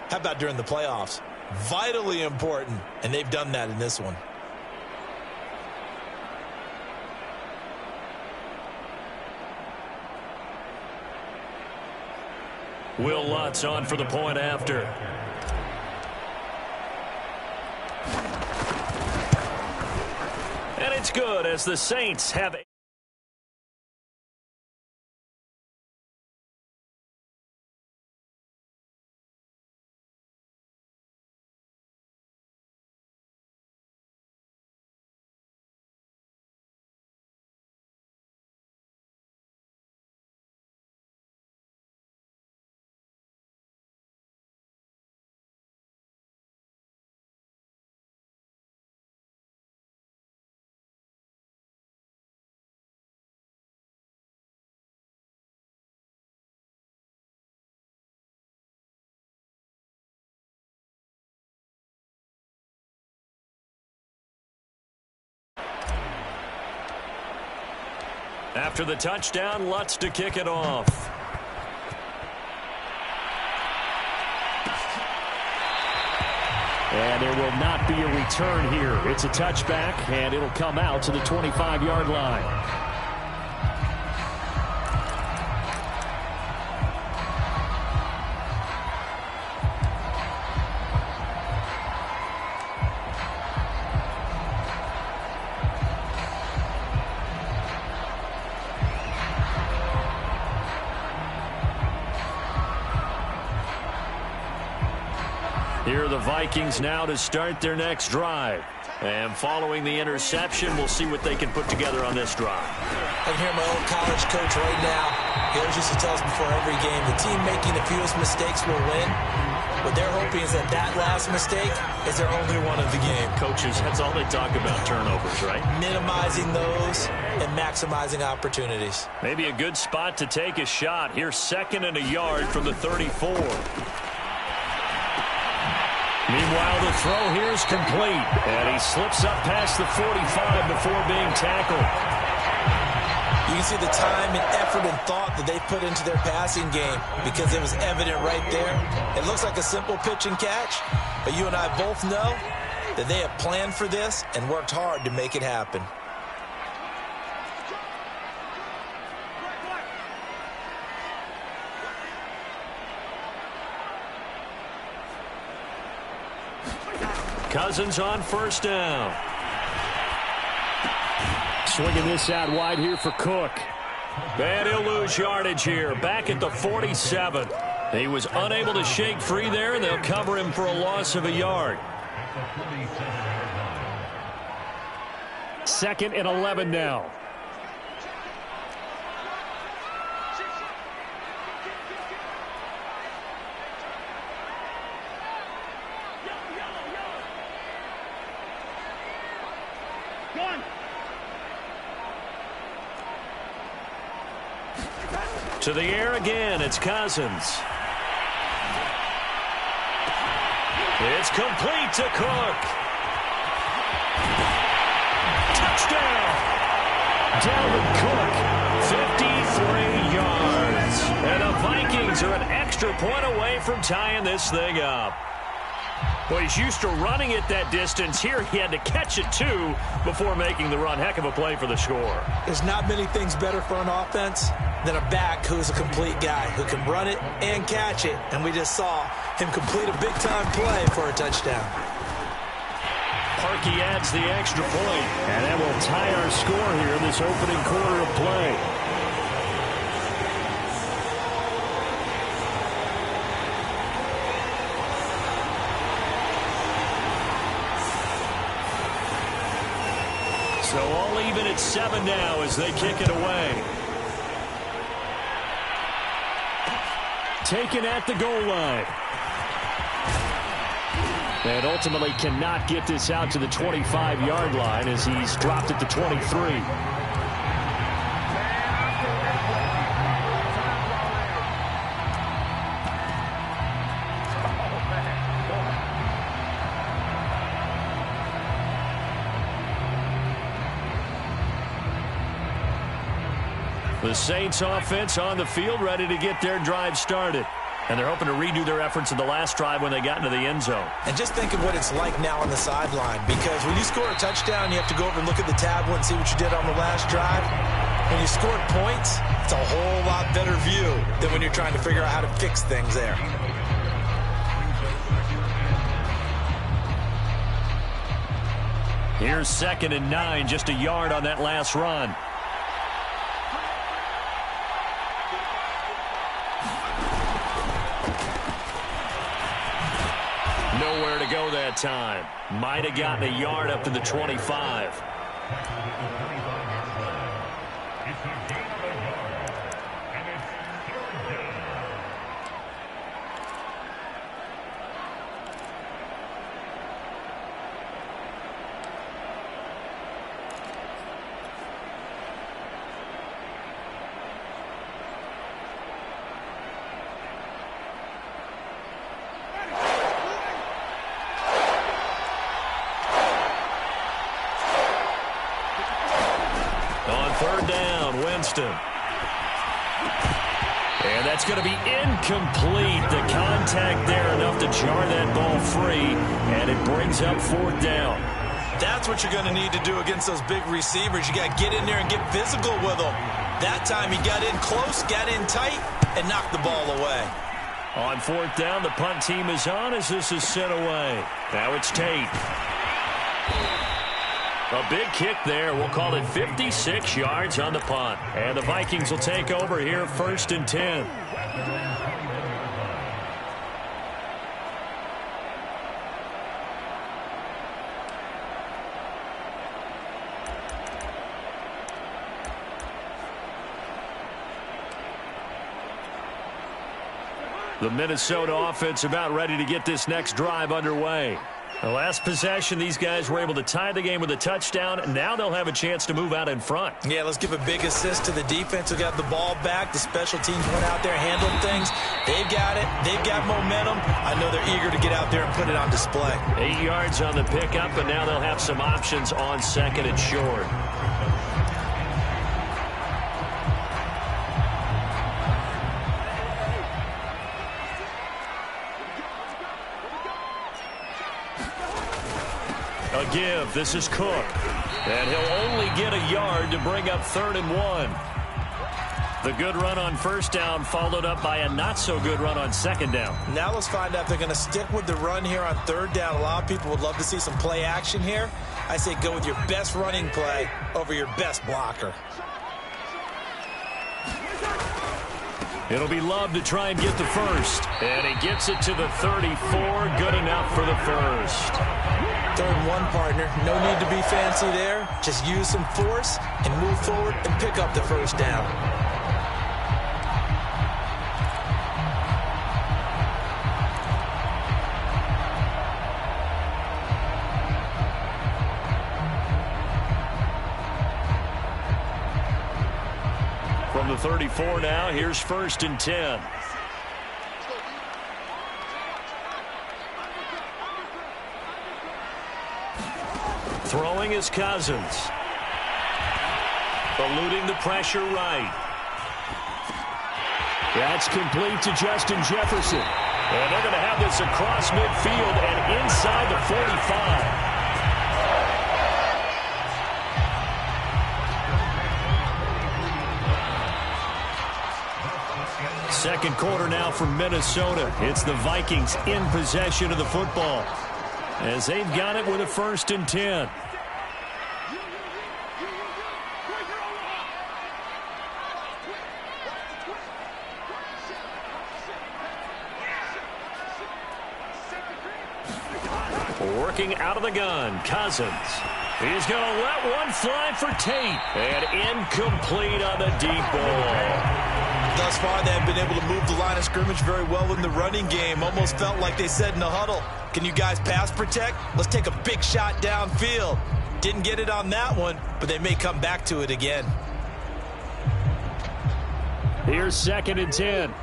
How about during the playoffs? Vitally important, and they've done that in this one. Will Lutz on for the point after. And it's good as the Saints have... After the touchdown, Lutz to kick it off. And there will not be a return here. It's a touchback, and it'll come out to the 25-yard line. Here are the Vikings now to start their next drive. And following the interception, we'll see what they can put together on this drive. I can hear my old college coach right now. He always used to tell us before every game, the team making the fewest mistakes will win. What they're hoping is that that last mistake is their only one of the game. Coaches, that's all they talk about, turnovers, right? Minimizing those and maximizing opportunities. Maybe a good spot to take a shot. Here's 2nd and a yard from the 34. Meanwhile, the throw here is complete. And he slips up past the 45 before being tackled. You can see the time and effort and thought that they put into their passing game because it was evident right there. It looks like a simple pitch and catch, but you and I both know that they have planned for this and worked hard to make it happen. Cousins on first down. Swinging this out wide here for Cook. And he'll lose yardage here. Back at the 47. He was unable to shake free there, and they'll cover him for a loss of a yard. 2nd and 11 now. To the air again, it's Cousins. It's complete to Cook. Touchdown! Dalvin Cook, 53 yards. And the Vikings are an extra point away from tying this thing up. Well, he's used to running it that distance. Here he had to catch it, too, before making the run. Heck of a play for the score. There's not many things better for an offense than a back who's a complete guy, who can run it and catch it. And we just saw him complete a big-time play for a touchdown. Parkey adds the extra point. And that will tie our score here in this opening quarter of play. So all even at 7 now as they kick it away. Taken at the goal line. And ultimately cannot get this out to the 25-yard line as he's dropped at the 23. The Saints offense on the field, ready to get their drive started. And they're hoping to redo their efforts in the last drive when they got into the end zone. And just think of what it's like now on the sideline, because when you score a touchdown, you have to go over and look at the tablet and see what you did on the last drive. When you scored points, it's a whole lot better view than when you're trying to figure out how to fix things there. Here's 2nd and 9, just a yard on that last run. Nowhere to go that time. Might have gotten a yard up to the 25. And that's going to be incomplete. The contact there enough to jar that ball free, and it brings up 4th down. That's what you're going to need to do against those big receivers. You got to get in there and get physical with them. That time he got in close, got in tight, and knocked the ball away. On 4th down, the punt team is on as this is sent away. Now it's Tate. A big kick there. We'll call it 56 yards on the punt. And the Vikings will take over here 1st and 10. The Minnesota offense about ready to get this next drive underway. The last possession, these guys were able to tie the game with a touchdown, and now they'll have a chance to move out in front. Yeah, let's give a big assist to the defense who got the ball back. The special teams went out there, handled things. They've got it. They've got momentum. I know they're eager to get out there and put it on display. 8 yards on the pickup, and now they'll have some options on 2nd and short. A give. This is Cook. And he'll only get a yard to bring up 3rd and 1. The good run on 1st down followed up by a not-so-good run on 2nd down. Now let's find out if they're going to stick with the run here on 3rd down. A lot of people would love to see some play action here. I say go with your best running play over your best blocker. It'll be Love to try and get the first. And he gets it to the 34. Good enough for the first. 3rd and 1, partner. No need to be fancy there. Just use some force and move forward and pick up the 1st down. From the 34 now, here's 1st and 10. Throwing is Cousins. Eluding the pressure right. That's complete to Justin Jefferson. And they're going to have this across midfield and inside the 45. Second quarter now for Minnesota. It's the Vikings in possession of the football, as they've got it with a 1st and 10. Working out of the gun, Cousins. He's going to let one fly for Tate. And incomplete on the deep ball. Thus far, they've been able to move the line of scrimmage very well in the running game. Almost felt like they said in the huddle, can you guys pass protect? Let's take a big shot downfield. Didn't get it on that one, but they may come back to it again. Here's 2nd and 10.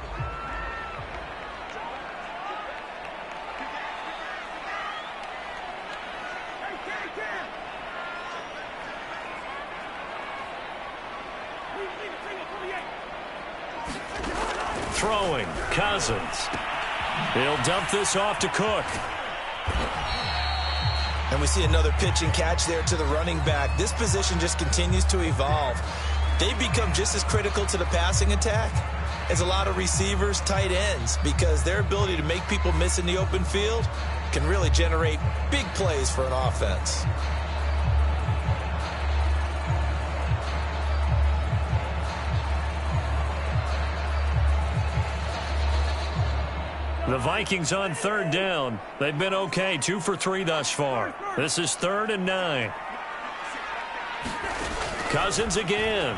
throwing, Cousins. He'll dump this off to Cook. And we see another pitch and catch there to the running back. This position just continues to evolve. They've become just as critical to the passing attack as a lot of receivers, tight ends, because their ability to make people miss in the open field can really generate big plays for an offense. The Vikings on third down. They've been okay, 2 for 3 thus far. This is 3rd and 9. Cousins again.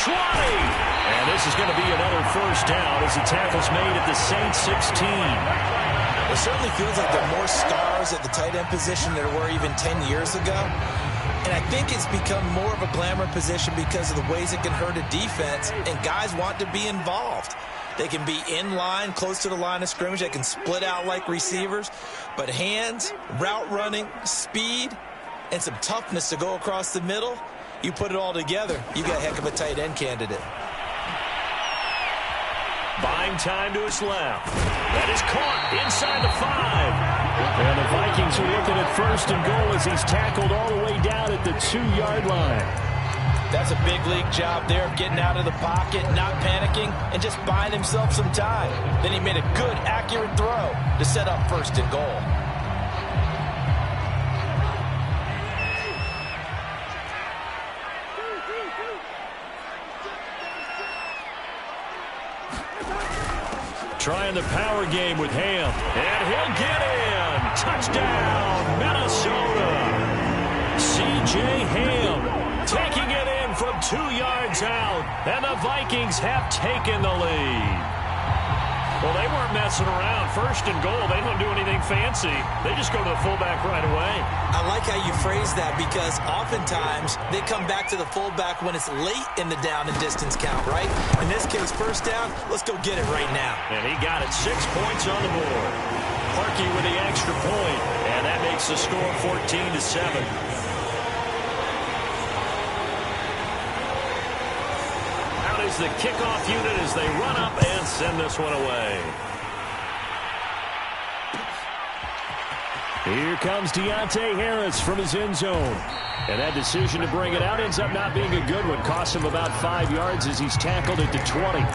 20! And this is going to be another first down as the tackle's made at the Saints 16. It certainly feels like there are more stars at the tight end position than there were even 10 years ago. And I think it's become more of a glamour position because of the ways it can hurt a defense, and guys want to be involved. They can be in line, close to the line of scrimmage. They can split out like receivers. But hands, route running, speed, and some toughness to go across the middle, you put it all together, you got a heck of a tight end candidate. Buying time to his left. That is caught inside the 5. And the Vikings are looking at 1st and goal as he's tackled all the way down at the 2-yard line. That's a big league job there of getting out of the pocket, not panicking, and just buying himself some time. Then he made a good, accurate throw to set up 1st and goal. Trying the power game with Ham. And he'll get in. Touchdown, Minnesota. C.J. Ham taking it in from 2 yards out. And the Vikings have taken the lead. Well, they weren't messing around. 1st and goal, they don't do anything fancy. They just go to the fullback right away. I like how you phrase that because oftentimes they come back to the fullback when it's late in the down and distance count, right? In this case, 1st down, let's go get it right now. And he got it, 6 points on the board. Parkey with the extra point, and that makes the score 14-7. Is the kickoff unit as they run up and send this one away. Here comes Deontay Harris from his end zone. And that decision to bring it out ends up not being a good one. Costs him about 5 yards as he's tackled at the 20.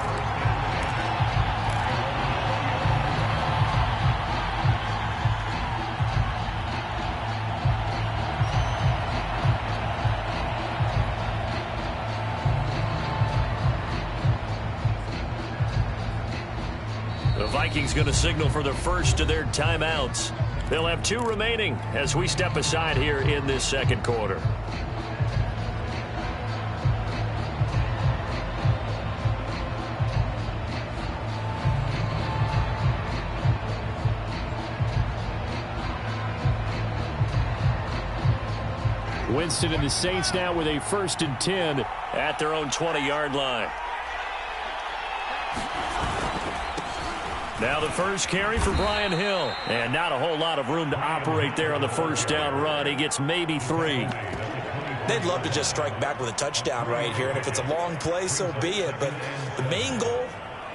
Vikings going to signal for the first of their timeouts. They'll have 2 remaining as we step aside here in this 2nd quarter. Winston and the Saints now with a 1st and 10 at their own 20-yard line. Now the first carry for Brian Hill. And not a whole lot of room to operate there on the 1st down run. He gets maybe 3. They'd love to just strike back with a touchdown right here. And if it's a long play, so be it. But the main goal,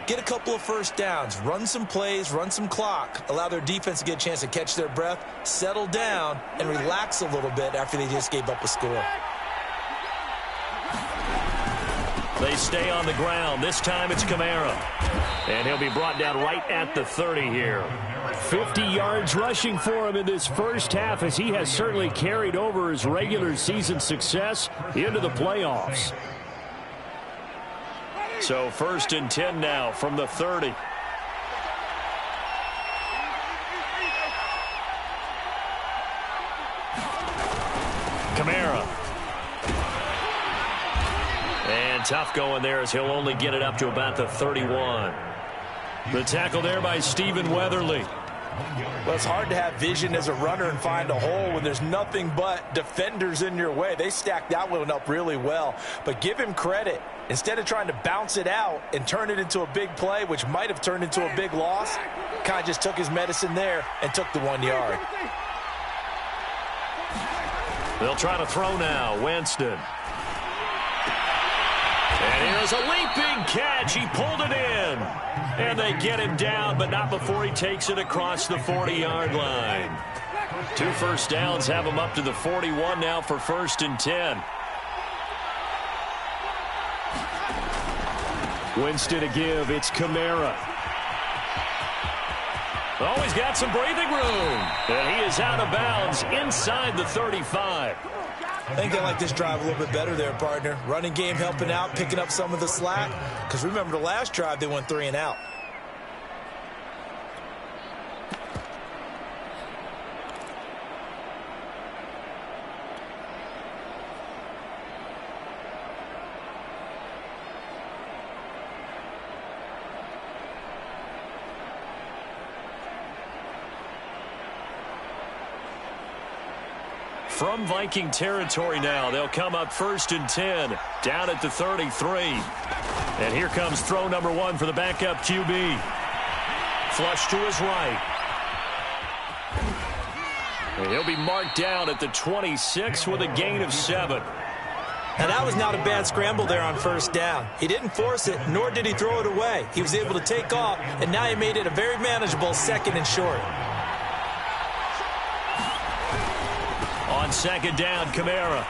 get a couple of 1st downs. Run some plays, run some clock. Allow their defense to get a chance to catch their breath, settle down, and relax a little bit after they just gave up a score. They stay on the ground. This time it's Kamara. And he'll be brought down right at the 30 here. 50 yards rushing for him in this first half as he has certainly carried over his regular season success into the playoffs. So 1st and 10 now from the 30. Kamara. And tough going there as he'll only get it up to about the 31. The tackle there by Stephen Weatherly. Well, it's hard to have vision as a runner and find a hole when there's nothing but defenders in your way. They stacked that one up really well. But give him credit. Instead of trying to bounce it out and turn it into a big play, which might have turned into a big loss, kind of just took his medicine there and took the 1 yard. They'll try to throw now. Winston. And here's a leaping catch. He pulled it in. And they get him down, but not before he takes it across the 40-yard line. 2 first downs have him up to the 41 now for 1st and 10. Winston to give. It's Kamara. Oh, he's got some breathing room. And he is out of bounds inside the 35. I think they like this drive a little bit better there, partner. Running game helping out, picking up some of the slack. Because remember the last drive, they went 3 and out. From Viking territory now, they'll come up 1st and 10, down at the 33. And here comes throw number 1 for the backup QB. Flush to his right. And he'll be marked down at the 26 with a gain of 7. Now, that was not a bad scramble there on 1st down. He didn't force it, nor did he throw it away. He was able to take off, and now he made it a very manageable 2nd and short. On 2nd down, Kamara.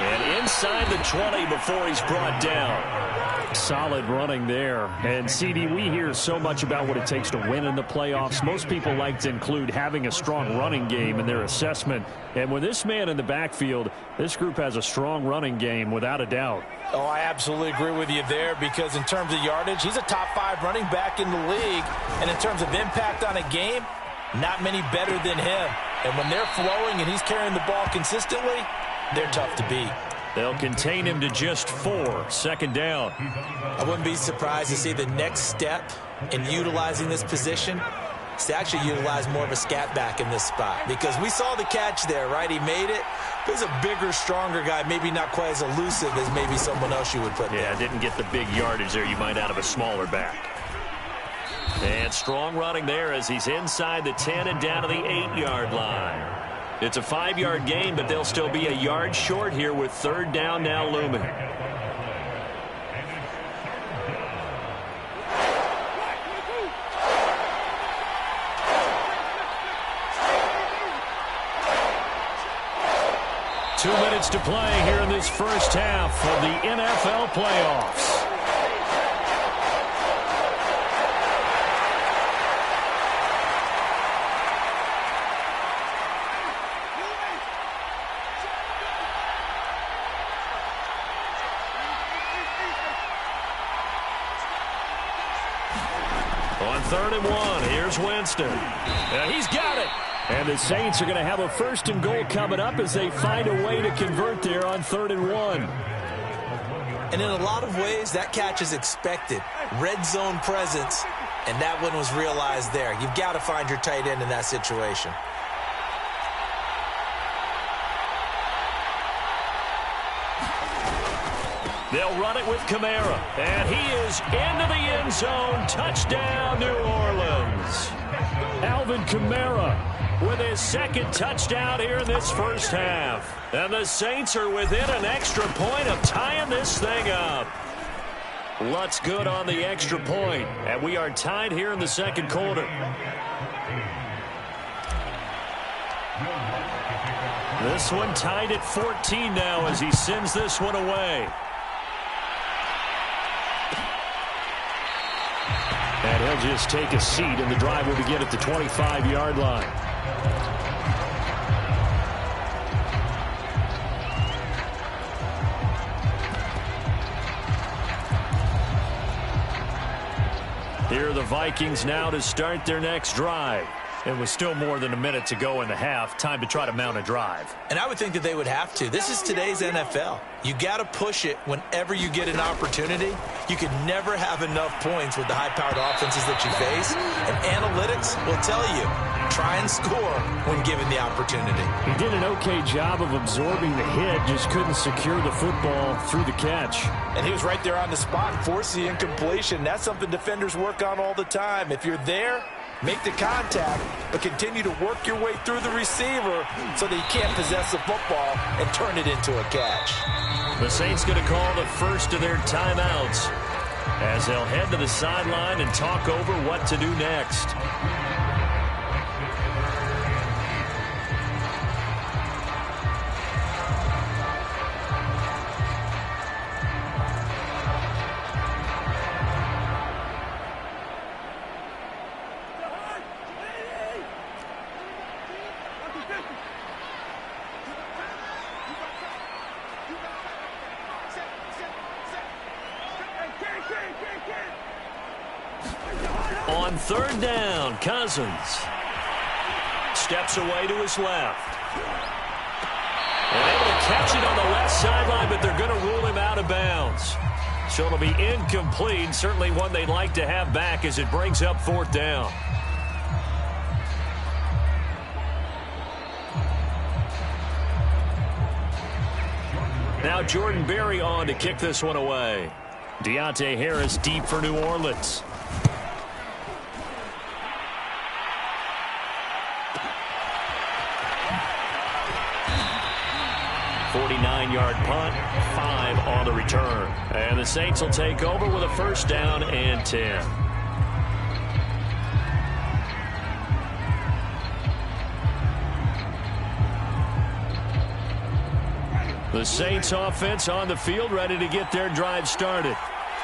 And inside the 20 before he's brought down. Solid running there. And, CD, we hear so much about what it takes to win in the playoffs. Most people like to include having a strong running game in their assessment. And with this man in the backfield, this group has a strong running game without a doubt. Oh, I absolutely agree with you there because in terms of yardage, he's a top 5 running back in the league. And in terms of impact on a game, not many better than him. And when they're flowing and he's carrying the ball consistently, they're tough to beat. They'll contain him to just 4. 2nd down. I wouldn't be surprised to see the next step in utilizing this position is to actually utilize more of a scat back in this spot. Because we saw the catch there, right? He made it. But he's a bigger, stronger guy, maybe not quite as elusive as maybe someone else you would put there. Yeah, didn't get the big yardage there you might out of a smaller back. And strong running there as he's inside the 10 and down to the 8-yard line. It's a 5-yard gain, but they'll still be a yard short here with 3rd down now looming. Two minutes to play here in this first half of the NFL playoffs. On 3rd and 1, here's Winston. And he's got it. And the Saints are going to have a 1st and goal coming up as they find a way to convert there on 3rd and 1. And in a lot of ways, that catch is expected. Red zone presence, and that one was realized there. You've got to find your tight end in that situation. They'll run it with Kamara. And he is into the end zone. Touchdown, New Orleans. Alvin Kamara with his 2nd touchdown here in this first half. And the Saints are within an extra point of tying this thing up. Lutz good on the extra point. And we are tied here in the 2nd quarter. This one tied at 14 now as he sends this one away. And he'll just take a seat, and the drive will begin at the 25-yard line. Here are the Vikings now to start their next drive. And with still more than a minute to go in the half, time to try to mount a drive. And I would think that they would have to. This is today's NFL. You got to push it whenever you get an opportunity. You can never have enough points with the high-powered offenses that you face. And analytics will tell you, try and score when given the opportunity. He did an okay job of absorbing the hit, just couldn't secure the football through the catch. And he was right there on the spot, forced the incompletion. That's something defenders work on all the time. If you're there, make the contact, but continue to work your way through the receiver so that he can't possess the football and turn it into a catch. The Saints going to call the first of their timeouts as they'll head to the sideline and talk over what to do next. On third down, Cousins steps away to his left. And able to catch it on the left sideline, but they're going to rule him out of bounds. So it'll be incomplete, certainly one they'd like to have back as it brings up fourth down. Now Jordan Berry on to kick this one away. Deontay Harris deep for New Orleans. 49-yard punt, 5 on the return. And the Saints will take over with a first down and 10. The Saints offense on the field, ready to get their drive started.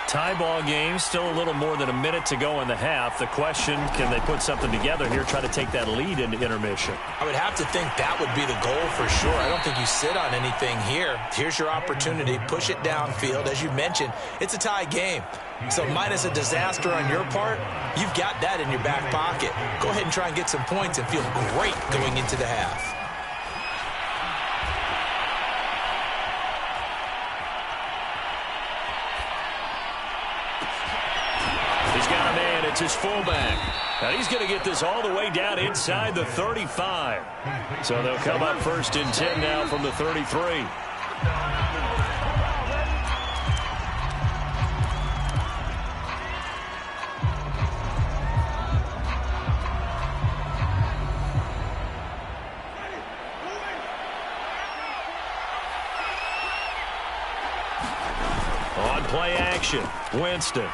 Tie ball game, still a little more than a minute to go in the half. The question, can they put something together here, try to take that lead into intermission? I would have to think that would be the goal for sure. I don't think you sit on anything here. Here's your opportunity. Push it downfield. As you mentioned, it's a tie game. So minus a disaster on your part, you've got that in your back pocket. Go ahead and try and get some points and feel great going into the half. It's his fullback. Now he's going to get this all the way down inside the 35. So they'll come up first and 10 now from the 33. On play action, Winston.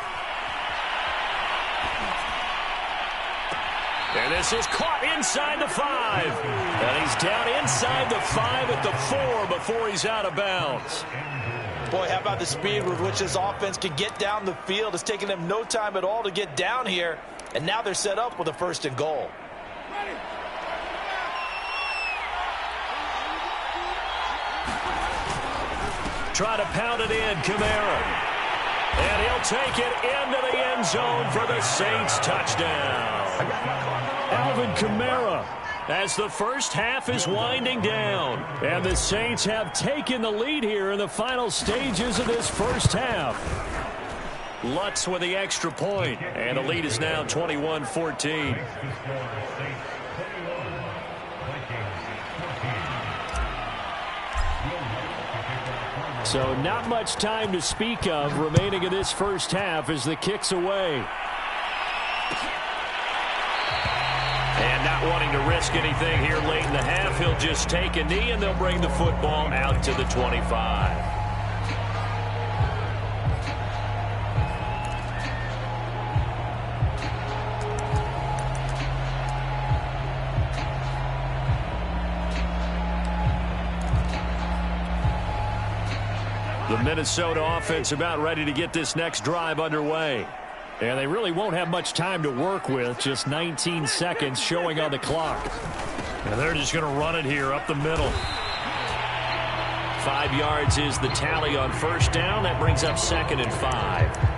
And this is caught inside the 5. And he's down inside the 5 at the 4 before he's out of bounds. Boy, how about the speed with which this offense can get down the field? It's taken them no time at all to get down here. And now they're set up with a first and goal. Try to pound it in, Kamara. And he'll take it into the end zone for the Saints touchdown. Alvin Kamara, as the first half is winding down. And the Saints have taken the lead here in the final stages of this first half. Lutz with the extra point, and the lead is now 21-14. So not much time to speak of remaining in this first half as the kick's away. And not wanting to risk anything here late in the half, he'll just take a knee and they'll bring the football out to the 25. The Minnesota offense about ready to get this next drive underway. And they really won't have much time to work with, just 19 seconds showing on the clock. And they're just going to run it here up the middle. 5 yards is the tally on first down. That brings up 2nd and 5.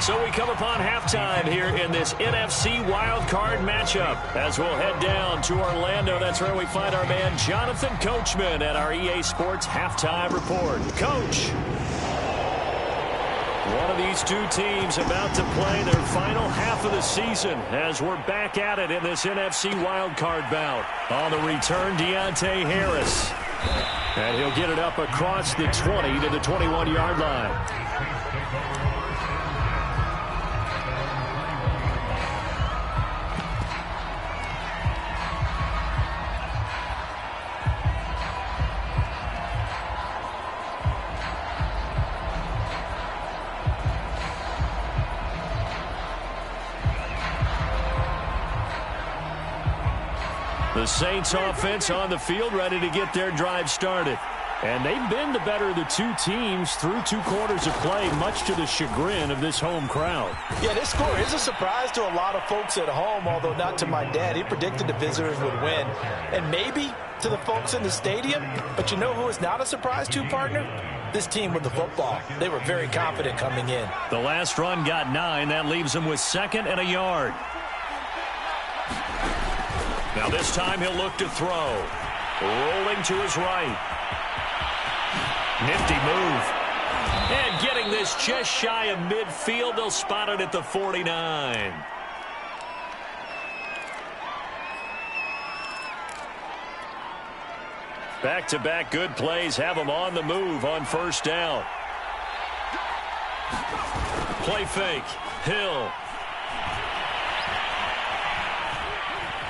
So we come upon halftime here in this NFC wildcard matchup as we'll head down to Orlando. That's where we find our man Jonathan Coachman at our EA Sports Halftime Report. Coach, one of these two teams about to play their final half of the season as we're back at it in this NFC wildcard bout. On the return, Deontay Harris. And he'll get it up across the 20 to the 21-yard line. The Saints offense on the field, ready to get their drive started. And they've been the better of the two teams through 2 quarters of play, much to the chagrin of this home crowd. Yeah, this score is a surprise to a lot of folks at home, although not to my dad. He predicted the visitors would win. And maybe to the folks in the stadium. But you know who is not a surprise to, partner? This team with the football. They were very confident coming in. The last run got 9. That leaves him with 2nd and a yard. Now this time he'll look to throw. Rolling to his right. Nifty move. And getting this just shy of midfield. They'll spot it at the 49. Back-to-back good plays have them on the move on first down. Play fake. Hill.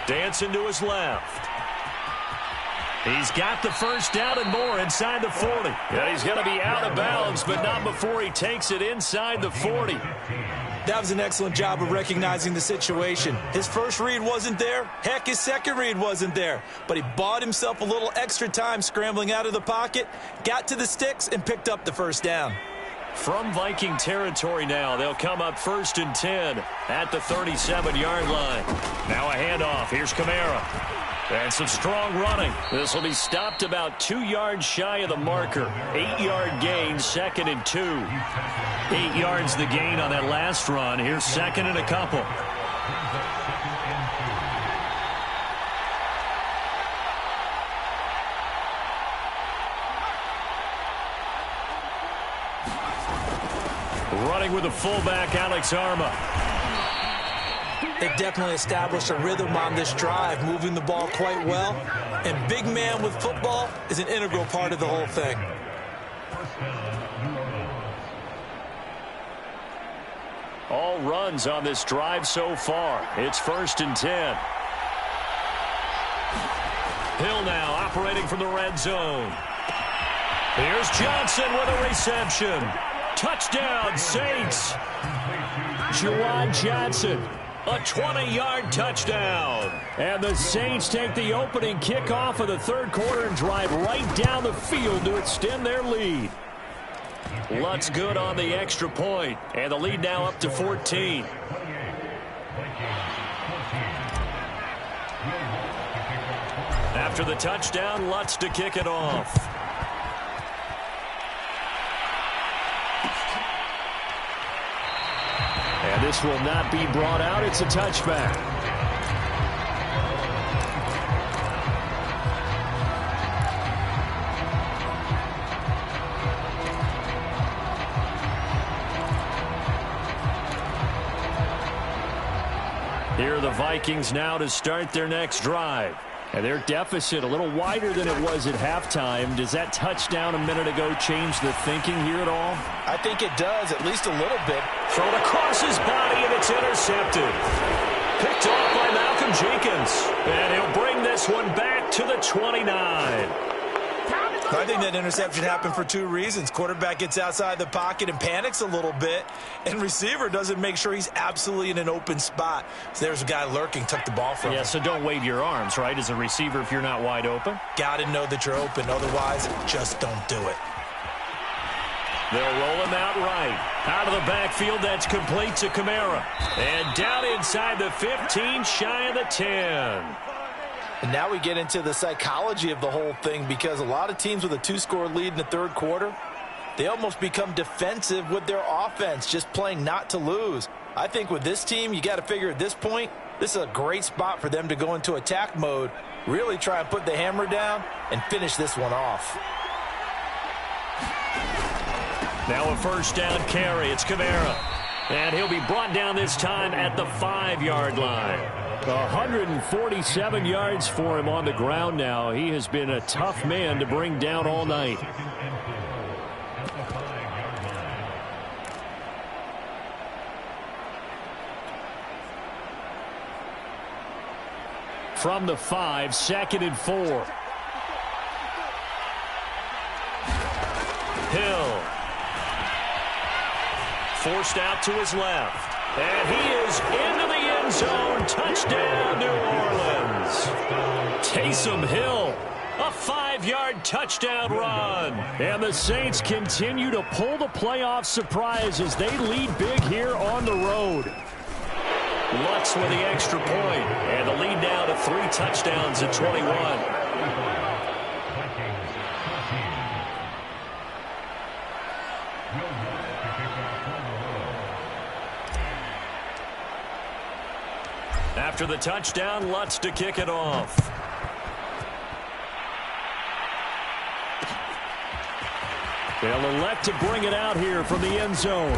Dancing to his left. He's got the first down and more inside the 40. Yeah, he's going to be out of bounds, but not before he takes it inside the 40. That was an excellent job of recognizing the situation. His first read wasn't there. Heck, his second read wasn't there. But he bought himself a little extra time scrambling out of the pocket, got to the sticks, and picked up the first down. From Viking territory now, they'll come up 1st and 10 at the 37-yard line. Now a handoff. Here's Kamara. And some strong running. This will be stopped about 2 yards shy of the marker. 8-yard gain, 2nd and 2. 8 yards the gain on that last run. Here's 2nd and a couple. Running with the fullback, Alex Arma. They definitely established a rhythm on this drive, moving the ball quite well. And big man with football is an integral part of the whole thing. All runs on this drive so far. It's 1st and 10. Hill now operating from the red zone. Here's Johnson with a reception. Touchdown, Saints. Juwan Johnson. A 20-yard touchdown. And the Saints take the opening kickoff of the 3rd quarter and drive right down the field to extend their lead. Lutz good on the extra point. And the lead now up to 14. After the touchdown, Lutz to kick it off. And this will not be brought out. It's a touchback. Here are the Vikings now to start their next drive. And their deficit a little wider than it was at halftime. Does that touchdown a minute ago change the thinking here at all? I think it does, at least a little bit. Thrown across his body, and it's intercepted. Picked off by Malcolm Jenkins. And he'll bring this one back to the 29. I think that interception happened for 2 reasons. Quarterback gets outside the pocket and panics a little bit, and receiver doesn't make sure he's absolutely in an open spot. So there's a guy lurking, took the ball from him. Yeah, so don't wave your arms, right, as a receiver if you're not wide open. Got to know that you're open. Otherwise, just don't do it. They'll roll him out right. Out of the backfield, that's complete to Kamara. And down inside the 15, shy of the 10. And now we get into the psychology of the whole thing, because a lot of teams with a 2-score lead in the 3rd quarter, they almost become defensive with their offense, just playing not to lose. I think with this team, you got to figure at this point, this is a great spot for them to go into attack mode, really try and put the hammer down and finish this one off. Now a first down carry. It's Kamara. And he'll be brought down this time at the 5-yard line. 147 yards for him on the ground now. He has been a tough man to bring down all night. From the 5, 2nd and 4. Hill. Forced out to his left. And he is into the end end zone. Touchdown, New Orleans. Taysom Hill, a 5-yard touchdown run. And the Saints continue to pull the playoff surprise as they lead big here on the road. Lutz with the extra point, and the lead now to 3 touchdowns at 21. After the touchdown, Lutz to kick it off. They'll elect to bring it out here from the end zone.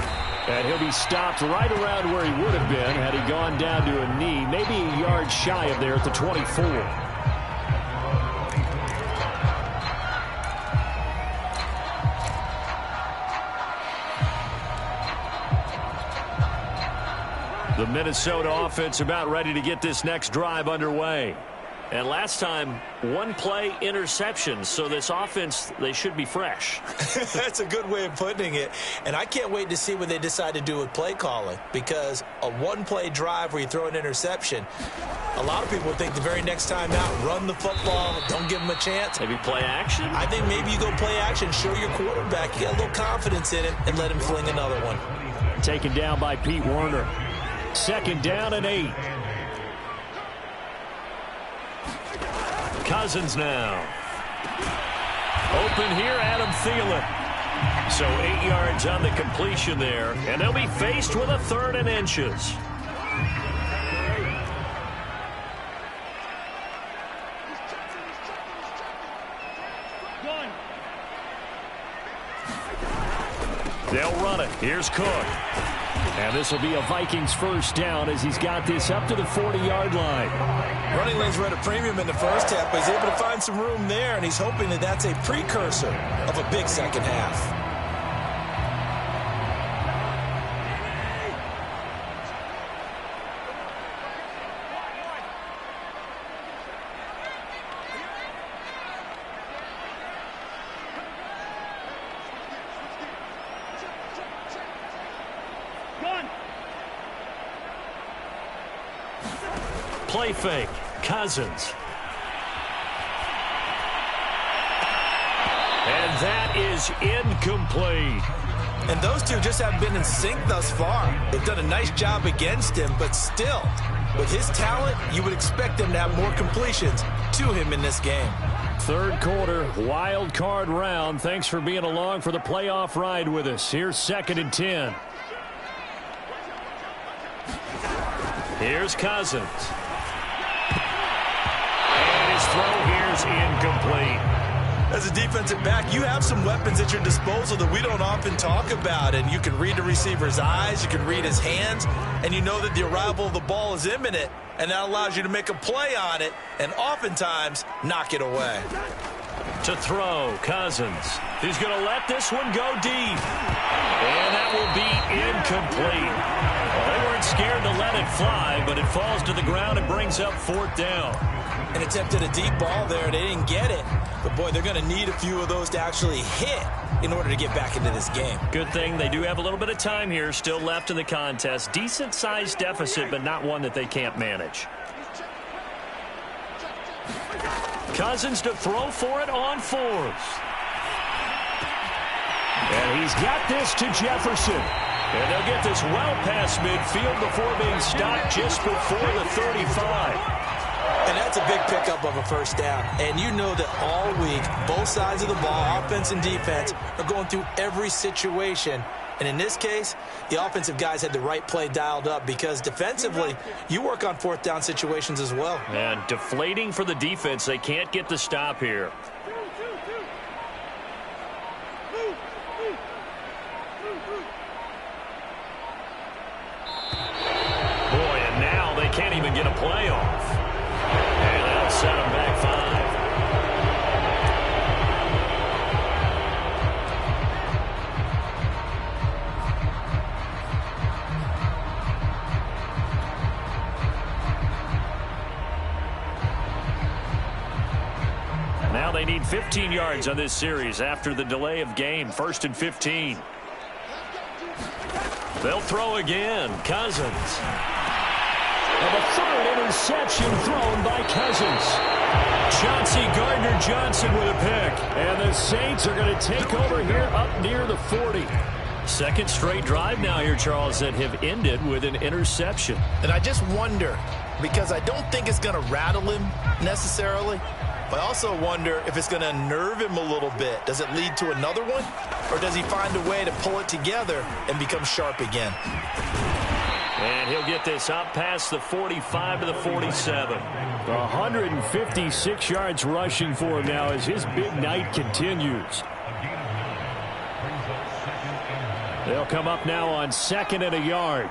And he'll be stopped right around where he would have been had he gone down to a knee, maybe a yard shy of there at the 24. The Minnesota offense about ready to get this next drive underway. And last time, 1-play interception, so this offense, they should be fresh. That's a good way of putting it. And I can't wait to see what they decide to do with play calling, because a 1-play drive where you throw an interception, a lot of people think the very next time out, run the football, don't give them a chance. Maybe play action? I think maybe you go play action, show your quarterback, you get a little confidence in it, and let him fling another one. Taken down by Pete Werner. 2nd down and 8. Cousins now. Open here, Adam Thielen. So 8 yards on the completion there, and they'll be faced with a 3rd and inches. They'll run it. Here's Cook. And this will be a Vikings 1st down as he's got this up to the 40-yard line. Running lanes were at a premium in the first half, but he's able to find some room there, and he's hoping that that's a precursor of a big second half. Play fake. Cousins. And that is incomplete. And those two just haven't been in sync thus far. They've done a nice job against him, but still, with his talent, you would expect them to have more completions to him in this game. 3rd quarter, wild card round. Thanks for being along for the playoff ride with us. Here's 2nd and 10. Here's Cousins. And his throw here's incomplete. As a defensive back, you have some weapons at your disposal that we don't often talk about. And you can read the receiver's eyes, you can read his hands, and you know that the arrival of the ball is imminent. And that allows you to make a play on it and oftentimes knock it away. To throw, Cousins. He's going to let this one go deep. And that will be incomplete. Well, they weren't scared to let it fly, but it falls to the ground and brings up 4th down. And attempted a deep ball there. They didn't get it. But, boy, they're going to need a few of those to actually hit in order to get back into this game. Good thing they do have a little bit of time here still left in the contest. Decent-sized deficit, but not one that they can't manage. Cousins to throw for it on 4th. And he's got this to Jefferson. And they'll get this well past midfield before being stopped just before the 35. And that's a big pickup of a 1st down. And you know that all week, both sides of the ball, offense and defense, are going through every situation. And in this case, the offensive guys had the right play dialed up because defensively, you work on 4th down situations as well. And deflating for the defense. They can't get the stop here. Boy, and now they can't even get a play off. And that'll set them back 5. Now they need 15 yards on this series after the delay of game. 1st and 15. They'll throw again. Cousins. of a third interception thrown by Cousins. Chauncey Gardner-Johnson with a pick. And the Saints are going to take over here up near the 40. Second straight drive now here, Charles, that have ended with an interception. And I just wonder, because I don't think it's going to rattle him necessarily, but I also wonder if it's going to unnerve him a little bit. Does it lead to another one? Or does he find a way to pull it together and become sharp again? And he'll get this up past the 45 to the 47. 156 yards rushing for him now as his big night continues. They'll come up now on 2nd and a yard.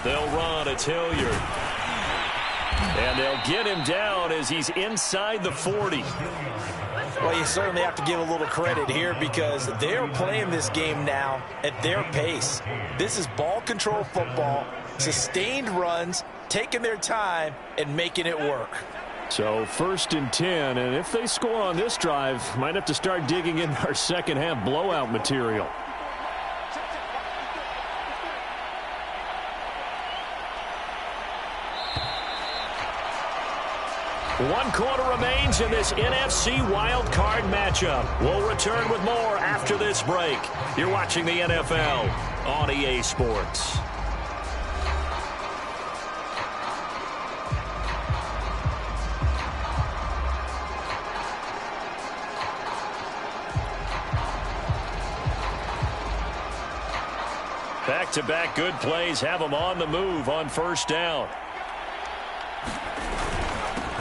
They'll run. It's Hilliard. And they'll get him down as he's inside the 40. Well, you certainly have to give a little credit here because they're playing this game now at their pace. This is ball control football, sustained runs, taking their time, and making it work. So 1st and 10, and if they score on this drive, might have to start digging in our second half blowout material. One quarter remains in this NFC Wild Card matchup. We'll return with more after this break. You're watching the NFL on EA Sports. Back-to-back good plays have them on the move on 1st down.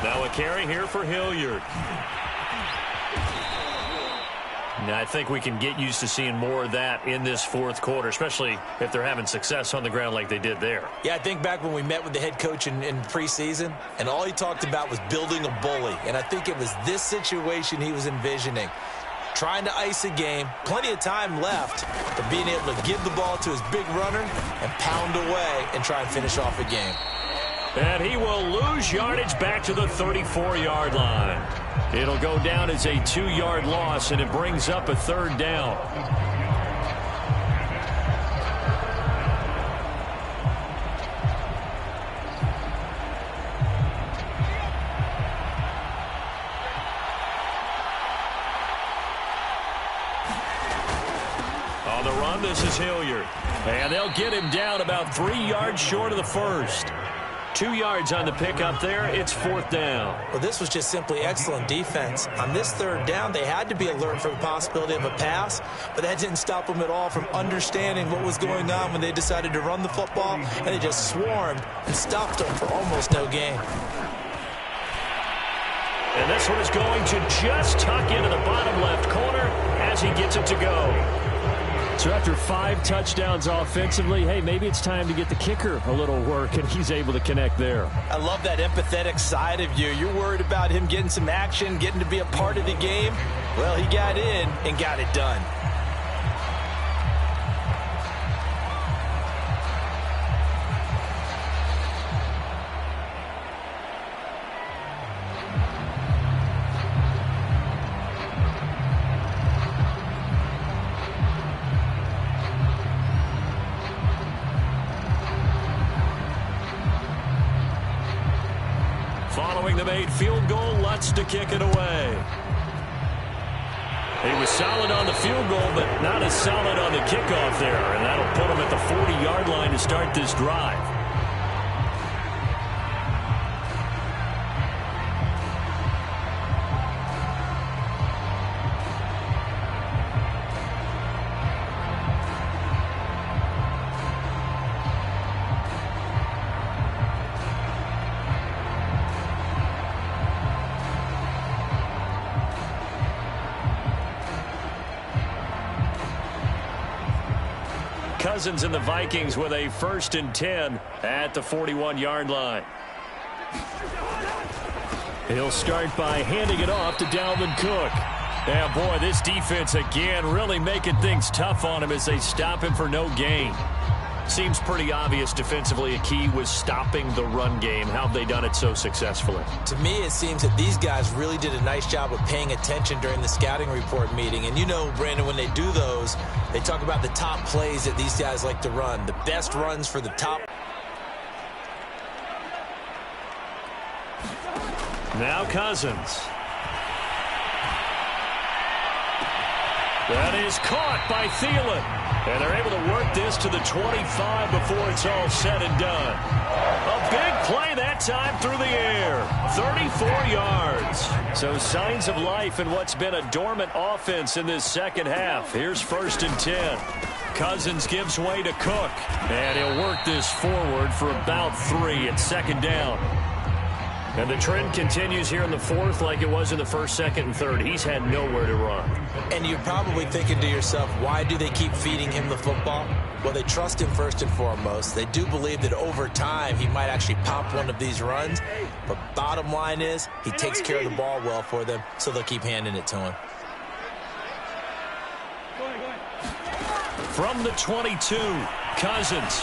Now a carry here for Hilliard. Now I think we can get used to seeing more of that in this 4th quarter, especially if they're having success on the ground like they did there. Yeah, I think back when we met with the head coach in preseason, and all he talked about was building a bully. And I think it was this situation he was envisioning. Trying to ice a game, plenty of time left, but being able to give the ball to his big runner and pound away and try and finish off a game. And he will lose yardage back to the 34-yard line. It'll go down as a 2-yard loss, and it brings up a 3rd down. On the run, this is Hilliard. And they'll get him down about 3 yards short of the 1st. 2 yards on the pickup there. It's 4th down. Well, this was just simply excellent defense. On this 3rd down, they had to be alert for the possibility of a pass, but that didn't stop them at all from understanding what was going on when they decided to run the football, and they just swarmed and stopped them for almost no gain. And this one is going to just tuck into the bottom left corner as he gets it to go. So after 5 touchdowns offensively, hey, maybe it's time to get the kicker a little work, and he's able to connect there. I love that empathetic side of you. You're worried about him getting some action, getting to be a part of the game. Well, he got in and got it done. Following the made field goal, Lutz to kick it away. He was solid on the field goal, but not as solid on the kickoff there, and that'll put him at the 40-yard line to start this drive. Cousins and the Vikings with a 1st and 10 at the 41-yard line. He'll start by handing it off to Dalvin Cook. Yeah, boy, this defense again really making things tough on him as they stop him for no gain. Seems pretty obvious defensively a key was stopping the run game. How have they done it so successfully? To me, it seems that these guys really did a nice job of paying attention during the scouting report meeting. And you know, Brandon, when they do those, they talk about the top plays that these guys like to run, the best runs for the top. Now Cousins. That is caught by Thielen. And they're able to work this to the 25 before it's all said and done. A big play that time through the air. 34 yards. So signs of life in what's been a dormant offense in this second half. Here's 1st and 10. Cousins gives way to Cook. And he'll work this forward for about 3 at 2nd down. And the trend continues here in the 4th like it was in the 1st, 2nd, and 3rd. He's had nowhere to run. And you're probably thinking to yourself, why do they keep feeding him the football? Well, they trust him first and foremost. They do believe that over time he might actually pop one of these runs. But bottom line is he takes care of the ball well for them, so they'll keep handing it to him. From the 22, Cousins.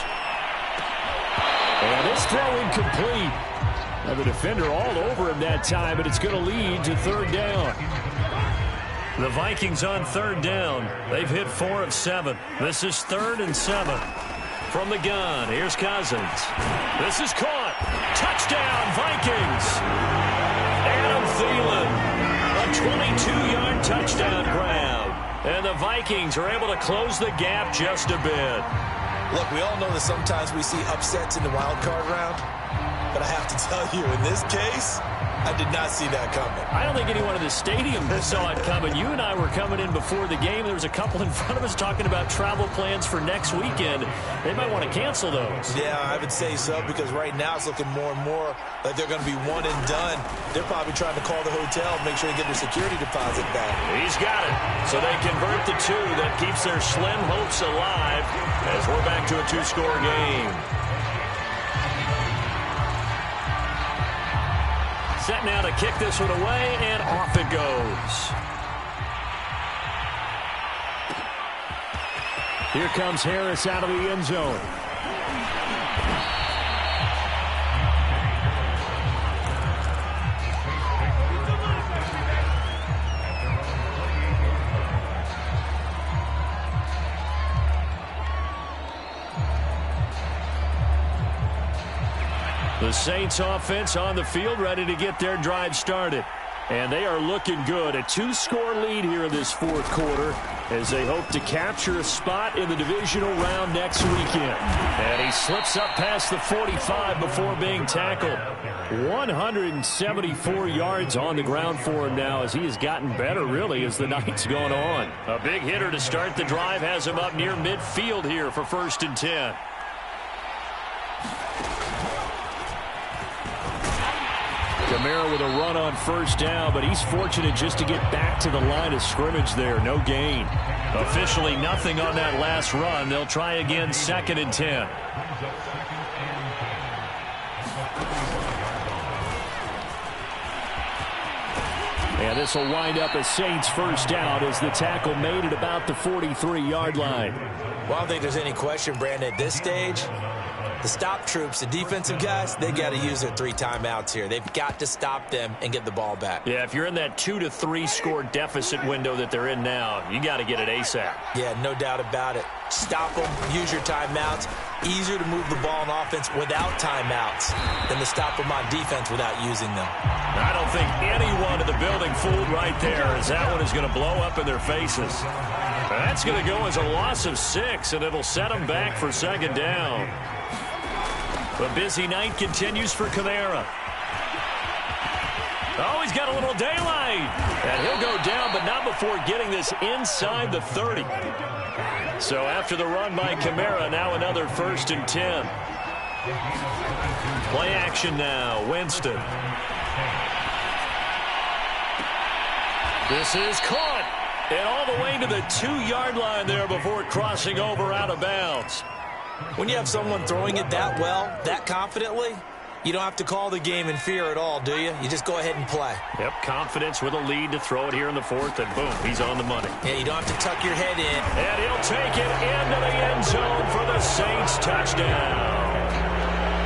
And this throw incomplete. Now the defender all over him that time, but it's going to lead to 3rd down. The Vikings on 3rd down. They've hit 4 of 7. This is 3rd and 7. From the gun, here's Cousins. This is caught. Touchdown, Vikings. Adam Thielen. A 22-yard touchdown grab. And the Vikings are able to close the gap just a bit. Look, we all know that sometimes we see upsets in the wild card round. But I have to tell you, in this case, I did not see that coming. I don't think anyone in the stadium saw it coming. You and I were coming in before the game. There was a couple in front of us talking about travel plans for next weekend. They might want to cancel those. Yeah, I would say so, because right now it's looking more and more like they're going to be one and done. They're probably trying to call the hotel and make sure they get their security deposit back. He's got it. So they convert the 2. That keeps their slim hopes alive as we're back to a 2-score game. Set now to kick this one away, and off it goes. Here comes Harris out of the end zone. The Saints offense on the field, ready to get their drive started. And they are looking good. A 2-score lead here in this 4th quarter as they hope to capture a spot in the divisional round next weekend. And he slips up past the 45 before being tackled. 174 yards on the ground for him now as he has gotten better, really, as the night's gone on. A big hitter to start the drive has him up near midfield here for 1st and 10. Kamara with a run on 1st down, but he's fortunate just to get back to the line of scrimmage there. No gain. Officially nothing on that last run. They'll try again 2nd and 10. And this will wind up a Saints 1st down as the tackle made it about the 43-yard line. Well, I don't think there's any question, Brandon, at this stage. The stop troops, the defensive guys, they got to use their 3 timeouts here. They've got to stop them and get the ball back. Yeah, if you're in that 2 to 3 score deficit window that they're in now, you got to get it ASAP. Yeah, no doubt about it. Stop them, use your timeouts. Easier to move the ball on offense without timeouts than to stop them on defense without using them. I don't think anyone in the building fooled right there, as that one is going to blow up in their faces. That's going to go as a loss of 6, and it'll set them back for 2nd down. The busy night continues for Kamara. Oh, he's got a little daylight. And he'll go down, but not before getting this inside the 30. So after the run by Kamara, now another 1st and 10. Play action now, Winston. This is caught. And all the way to the 2-yard line there before crossing over out of bounds. When you have someone throwing it that well, that confidently, You don't have to call the game in fear at all, do you? You just go ahead and play. Yep, confidence with a lead to throw it here in the fourth, and boom, he's on the money. Yeah, you don't have to tuck your head in. And he'll take it into the end zone for the Saints touchdown.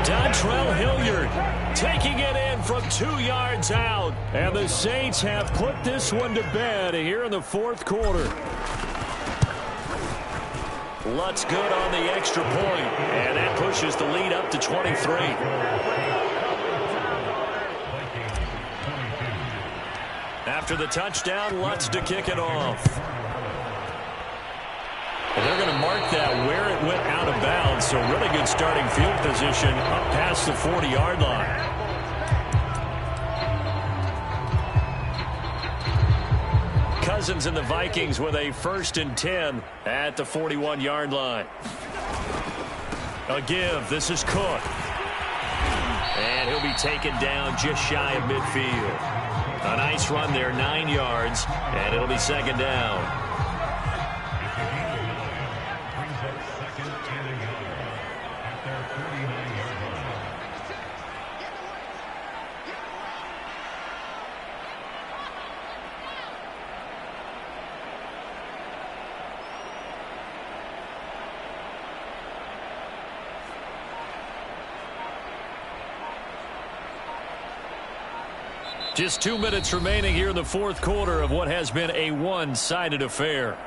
Dontrell Hilliard taking it in from 2 yards out. And the Saints have put this one to bed here in the fourth quarter. Lutz good on the extra point, and that pushes the lead up to 23. After the touchdown, Lutz to kick it off. And they're going to mark that where it went out of bounds, so really good starting field position up past the 40-yard line. Cousins and the Vikings with a 1st and 10 at the 41-yard line. A give. This is Cook. And he'll be taken down just shy of midfield. A nice run there, 9 yards, and it'll be 2nd down. Just 2 minutes remaining here in the fourth quarter of what has been a one-sided affair.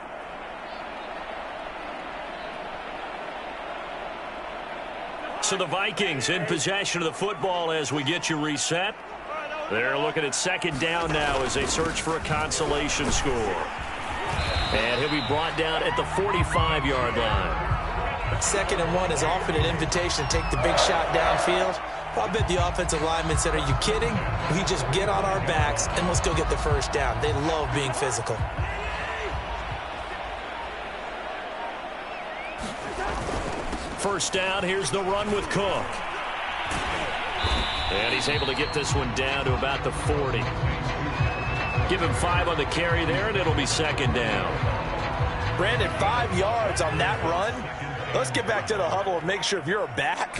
So the Vikings in possession of the football as we get you reset. They're looking at 2nd down now as they search for a consolation score. And he'll be brought down at the 45-yard line. 2nd and 1 is often an invitation to take the big shot downfield. I bet the offensive lineman said, are you kidding? We just get on our backs and let's go get the 1st down. They love being physical. First down, here's the run with Cook. And he's able to get this one down to about the 40. Give him 5 on the carry there, and it'll be 2nd down. Brandon, 5 yards on that run. Let's get back to the huddle and make sure if you're a back,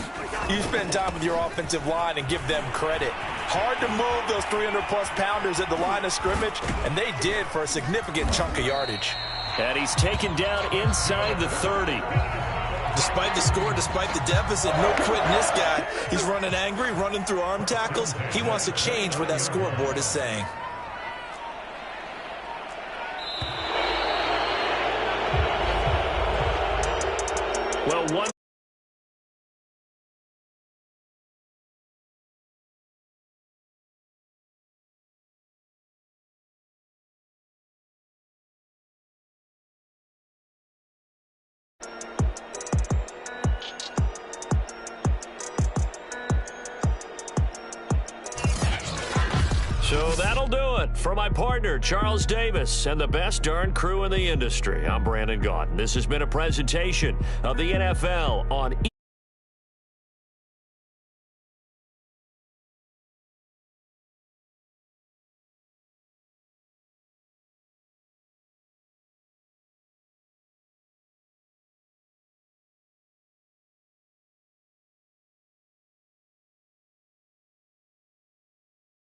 you spend time with your offensive line and give them credit. Hard to move those 300-plus pounders at the line of scrimmage, and they did for a significant chunk of yardage. And he's taken down inside the 30. Despite the score, despite the deficit, no quitting this guy. He's running angry, running through arm tackles. He wants to change what that scoreboard is saying. Well, one. So that'll do it for my partner, Charles Davis, and the best darn crew in the industry. I'm Brandon Gaudin. This has been a presentation of the NFL on